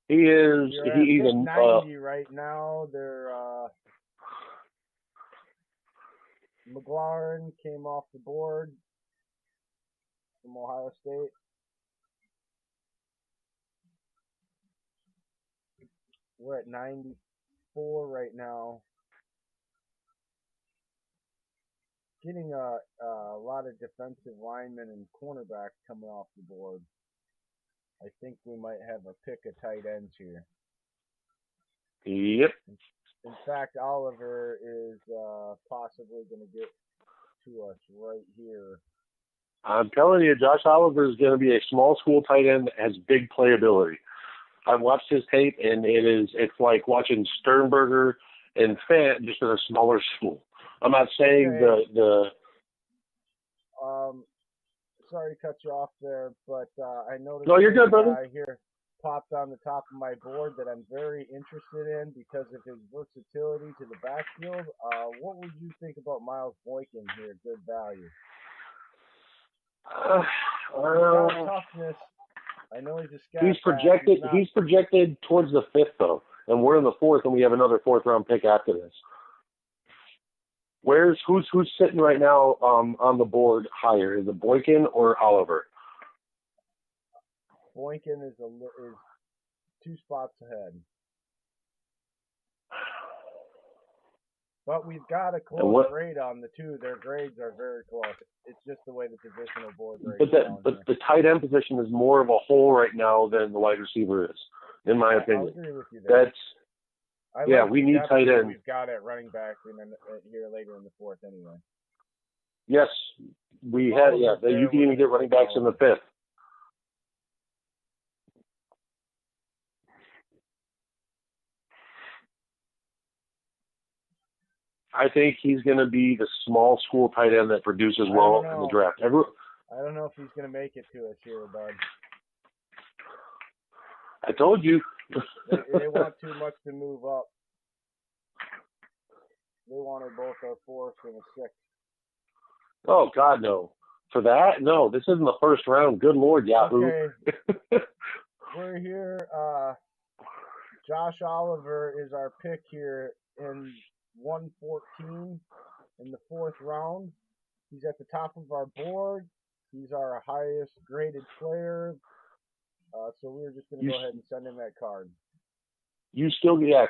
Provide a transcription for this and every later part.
He is. You're He at even. 90 right now. They're McLaurin came off the board from Ohio State. We're at 94 right now. Getting a lot of defensive linemen and cornerbacks coming off the board. I think we might have a pick of tight ends here. Yep. In fact, Oliver is possibly going to get to us right here. I'm telling you, Josh Oliver is going to be a small school tight end that has big playability. I've watched his tape, and it's like watching Sternberger and Fant just in a smaller school. I'm not saying okay. Sorry to cut you off there, but I noticed no, you're good, brother. Here popped on the top of my board that I'm very interested in because of his versatility to the backfield. What would you think about Miles Boykin here? Good value. Toughness. I know he's a scat. He's projected towards the 5th though, and we're in the 4th, and we have another 4th round pick after this. Who's sitting right now on the board higher? Is it Boykin or Oliver? Boykin is 2 spots ahead. But we've got a close grade on the two. Their grades are very close. It's just the way the positional board grades. But the tight end position is more of a hole right now than the wide receiver is, in my opinion. I agree with you there. We need tight end. We've got at running back here later in the 4th anyway. Yes, we had. Yeah, you can even get running backs in the 5th. I think he's going to be the small school tight end that produces well in the draft. I don't know if he's going to make it to us here, bud. I told you. they want too much to move up. They wanted both a 4th and a 6th. Oh, God, no. For that? No, this isn't the 1st round. Good Lord, Yahoo. Okay. We're here. Josh Oliver is our pick here in 114 in the 4th round. He's at the top of our board. He's our highest graded player. So we're just going to go ahead and send him that card. Because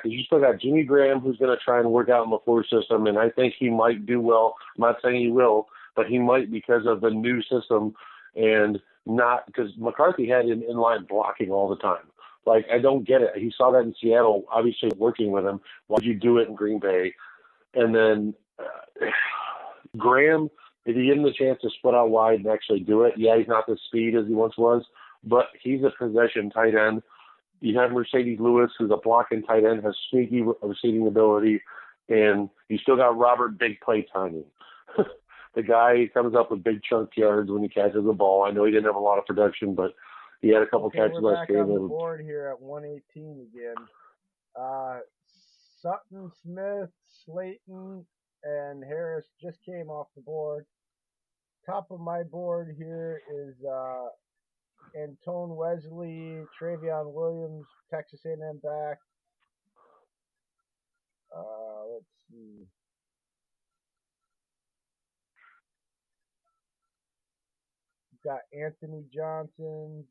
you still got Jimmy Graham, who's going to try and work out in the floor system, and I think he might do well. I'm not saying he will, but he might because of the new system and not because McCarthy had him in line blocking all the time. Like, I don't get it. He saw that in Seattle, obviously working with him. Why'd you do it in Green Bay? And then Graham, if you give him the chance to split out wide and actually do it, yeah, he's not the speed as he once was, but he's a possession tight end. You have Mercedes Lewis, who's a blocking tight end, has sneaky receiving ability, and you still got Robert Big Play timing. The guy comes up with big chunk yards when he catches the ball. I know he didn't have a lot of production, but he had a couple catches last game. We're back on the board here at 118 again. Sutton, Smith, Slayton, and Harris just came off the board. Top of my board here is Antone Wesley, Travion Williams, Texas A&M back. Let's see. We've got Anthony Johnson,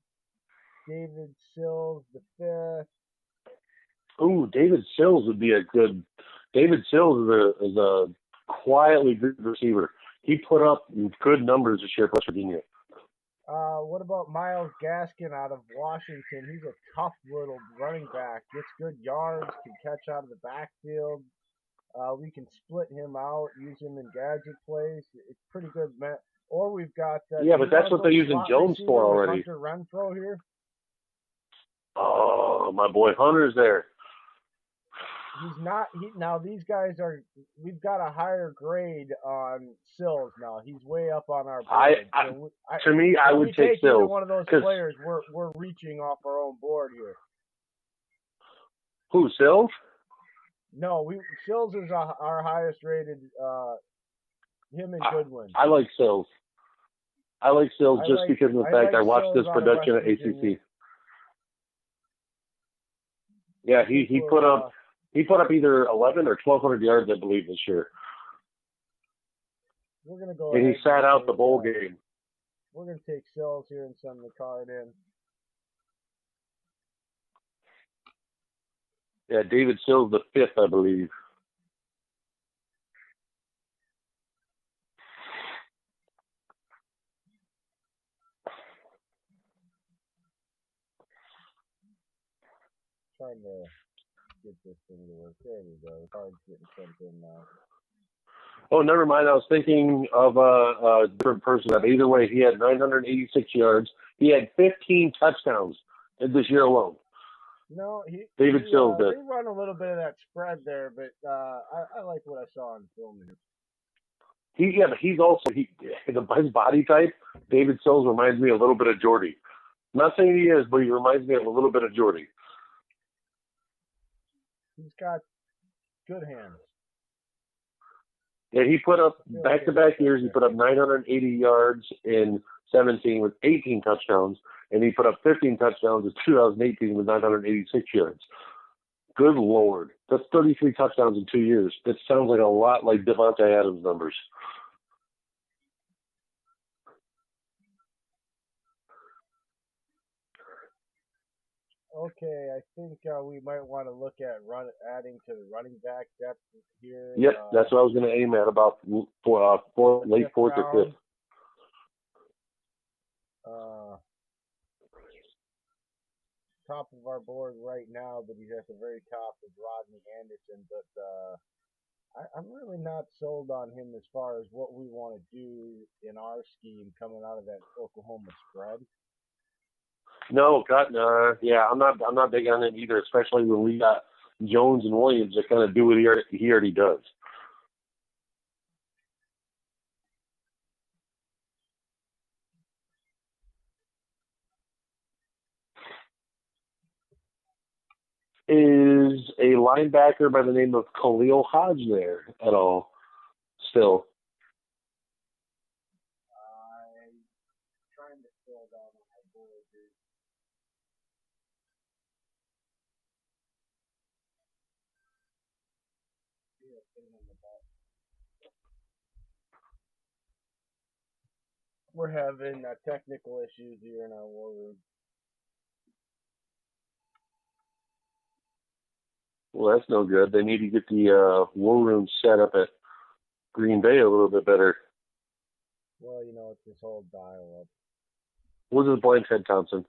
David Sills the 5th. Ooh, David Sills would be a good. David Sills is a quietly good receiver. He put up good numbers this year for West Virginia. What about Myles Gaskin out of Washington? He's a tough little running back. Gets good yards, can catch out of the backfield. We can split him out, use him in gadget plays. It's pretty good, man. Or we've got but that's what they're using Jones for already. Hunter Renfro here. Oh, my boy Hunter's there. He's not. Now these guys are. We've got a higher grade on Sills now. He's way up on our board. I would take Sills. One of those players. We're reaching off our own board here. Who, Sills? No, Sills is our highest rated. Him and Goodwin. I like Sills. Just because of the fact I watched this production at ACC. Yeah, he put up either 11 or 1,200 yards, I believe, this year. We're gonna go and ahead he sat out take, the bowl game. We're gonna take Sills here and send the card in. Yeah, David Sills the fifth, I believe. Trying to get this thing to work. There we go. The card's getting sent in now. Oh, never mind. I was thinking of a different person. Either way, he had 986 yards. He had 15 touchdowns in this year alone. No, David Sills did. They run a little bit of that spread there, but I like what I saw in film. He's also his body type. David Sills reminds me a little bit of Jordy. I'm not saying he is, but he reminds me of a little bit of Jordy. He's got good hands. Yeah, he put up back-to-back years. He put up 980 yards in 17 with 18 touchdowns, and he put up 15 touchdowns in 2018 with 986 yards. Good Lord, that's 33 touchdowns in 2 years. That sounds like a lot like Devontae Adams' numbers. Okay, I think we might want to look at adding to the running back depth here. Yep, that's what I was going to aim at, about late fourth or fifth. Top of our board right now, but he's at the very top is Rodney Anderson, but I'm really not sold on him as far as what we want to do in our scheme coming out of that Oklahoma spread. No, God, yeah, I'm not big on it either, especially when we got Jones and Williams that kind of do what he already does. Is a linebacker by the name of Khalil Hodge there at all? Still. I'm trying to scroll down on my board here. We're having technical issues here in our war room. Well, that's no good. They need to get the war room set up at Green Bay a little bit better. Well, it's this whole dial-up. What is blank head, Thompson?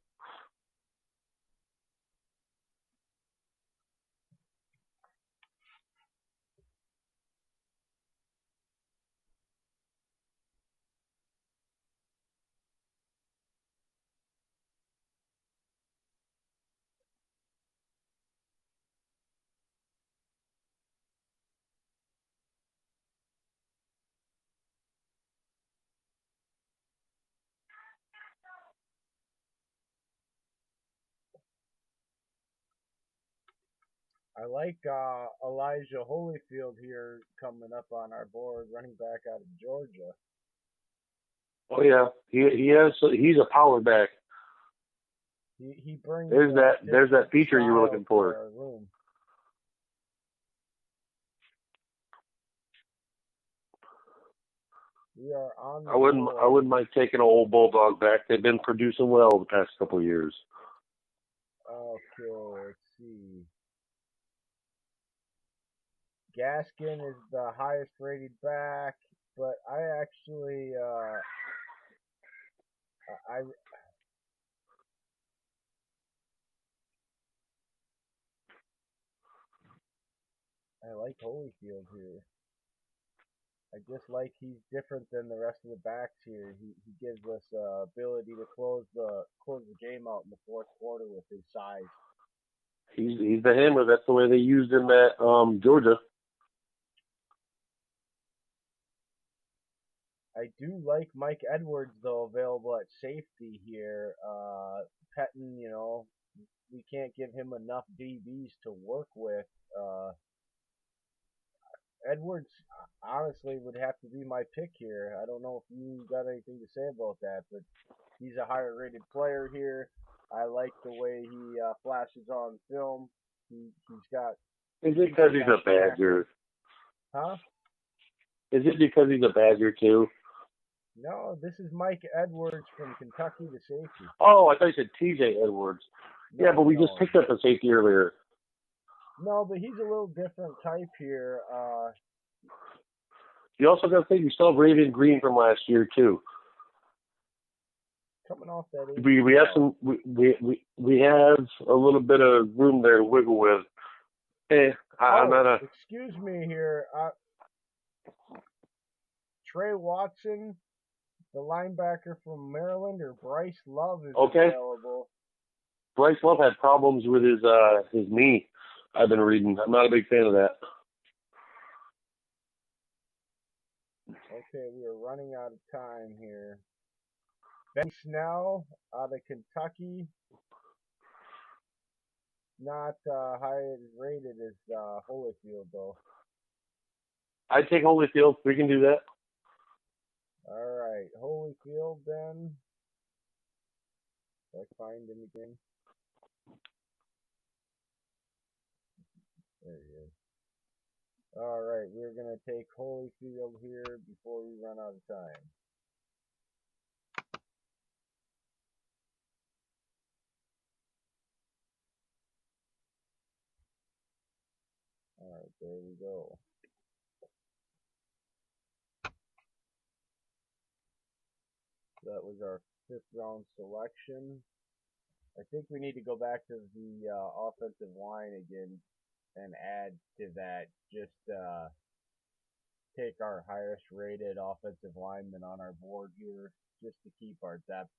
I like Elijah Holyfield here coming up on our board, running back out of Georgia. Oh yeah, he's a power back. He brings. There's that feature you were looking for. Our room. We are on. I wouldn't mind taking an old Bulldog back. They've been producing well the past couple of years. Okay, let's see. Gaskin is the highest rated back, but I actually I like Holyfield here. I just like he's different than the rest of the backs here. He gives us ability to close the game out in the fourth quarter with his size. He's the hammer. That's the way they used him at Georgia. I do like Mike Edwards though, available at safety here. Pettin, we can't give him enough DBs to work with. Edwards, honestly, would have to be my pick here. I don't know if you got anything to say about that, but he's a higher rated player here. I like the way he flashes on film. He's got. Is it because he's a Badger? Huh? Is it because he's a Badger too? No, this is Mike Edwards from Kentucky, the safety. Oh, I thought you said T.J. Edwards. No, yeah, but we just picked up a safety earlier. No, but he's a little different type here. You also got to think you still have Raven Green from last year too. Coming off that. We have some we have a little bit of room there to wiggle with. I'm not a. Excuse me here. Trey Watson, the linebacker from Maryland, or Bryce Love is available. Bryce Love had problems with his knee. I've been reading. I'm not a big fan of that. Okay, we are running out of time here. Ben Snell out of Kentucky. Not high rated as Holyfield, though. I'd take Holyfield. We can do that. All right. Holyfield, then. Let's find him again. There he is. All right. We're going to take Holyfield here before we run out of time. All right. There we go. That was our 5th round selection. I think we need to go back to the offensive line again and add to that. Just take our highest rated offensive lineman on our board here just to keep our depth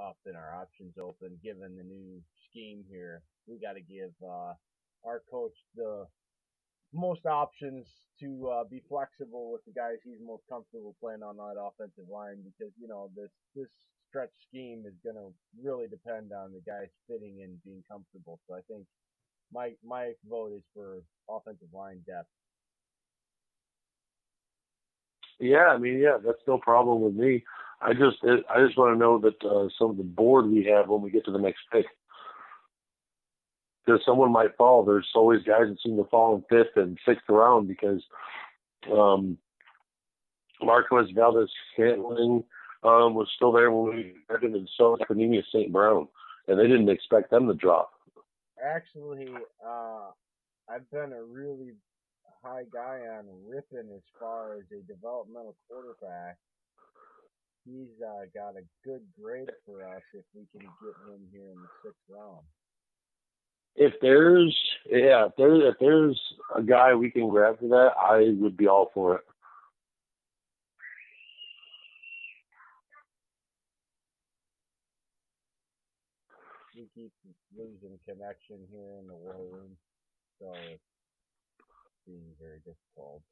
up and our options open. Given the new scheme here, we got to give our coach the most options to be flexible with the guys he's most comfortable playing on that offensive line, because this stretch scheme is going to really depend on the guys fitting and being comfortable. So I think my vote is for offensive line depth. Yeah, that's no problem with me. I just want to know that some of the board we have when we get to the next pick. Because someone might fall. There's always guys that seem to fall in 5th and 6th round because Marquez Valdez-Scantling was still there when we got him, and so Cornelius St. Brown, and they didn't expect them to drop. Actually, I've been a really high guy on Rippin as far as a developmental quarterback. He's got a good grade for us if we can get him here in the 6th round. If there's a guy we can grab for that, I would be all for it. We keep losing connection here in the war room, so it's being very difficult.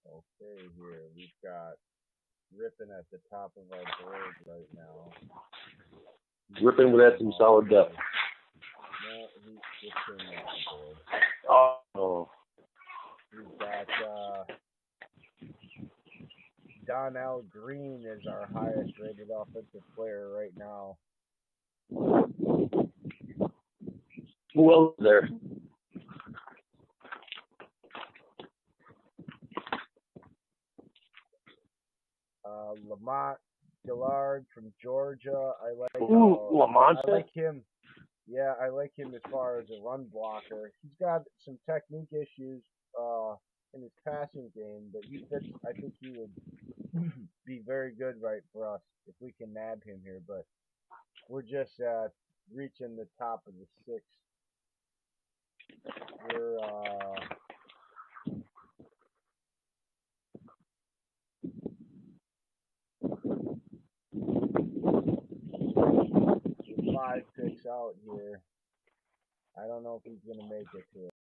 Okay, here we've got Rippin at the top of our board right now. Rippin would have some solid depth. No, he just came off the board. Oh. We've got Donnell Green is our highest rated offensive player right now. Who else is there? Lamont Gillard from Georgia. I like him. Yeah, I like him as far as a run blocker. He's got some technique issues in his passing game, but I think he would be very good right for us if we can nab him here. But we're just reaching the top of the 6th. We're 5 picks out here. I don't know if he's going to make it to it.